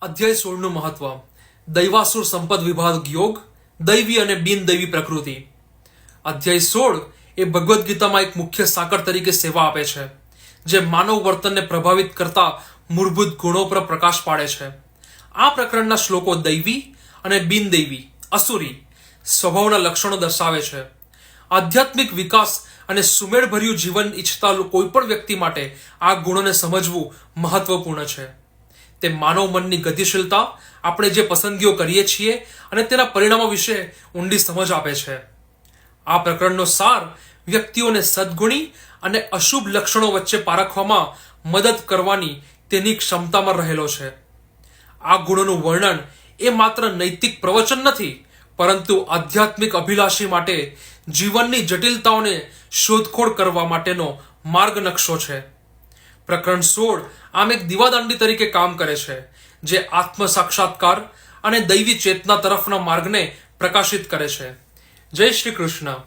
અધ્યાય 16નું મહત્વ દૈવાસુર સંપદ વિભાગ યોગ દૈવી અને બિનદૈવી પ્રકૃતિ. અધ્યાય 16 એ ભગવદ્ ગીતામાં એક મુખ્ય સાકર તરીકે સેવા આપે છે, જે માનવ વર્તનને પ્રભાવિત કરતા મૂળભૂત ગુણો પર પ્રકાશ પાડે છે. આ પ્રકરણના શ્લોકો દૈવી અને બિનદૈવી અસુરી સ્વભાવના લક્ષણો દર્શાવે છે. આધ્યાત્મિક વિકાસ અને સુમેળભર્યું જીવન ઈચ્છતા કોઈ પણ વ્યક્તિ માટે આ ગુણોને સમજવું મહત્વપૂર્ણ છે. તે માનવ મનની ગતિશીલતા, આપણે જે પસંદગીઓ કરીએ છીએ અને તેના પરિણામો વિશે ઊંડી સમજ આપે છે. આ પ્રકરણનો સાર વ્યક્તિઓને સદગુણી અને અશુભ લક્ષણો વચ્ચે પારખવામાં મદદ કરવાની તેની ક્ષમતામાં રહેલો છે. આ ગુણોનું વર્ણન એ માત્ર નૈતિક પ્રવચન નથી, પરંતુ આધ્યાત્મિક અભિલાષી માટે જીવનની જટિલતાઓને શોધખોળ કરવા માટેનો માર્ગ નકશો છે. પ્રકરણ 16 આમ એક દીવાદાંડી તરીકે કામ કરે છે, જે આત્મ સાક્ષાત્કાર અને દૈવી ચેતના તરફના માર્ગને પ્રકાશિત કરે છે. જય શ્રી કૃષ્ણ.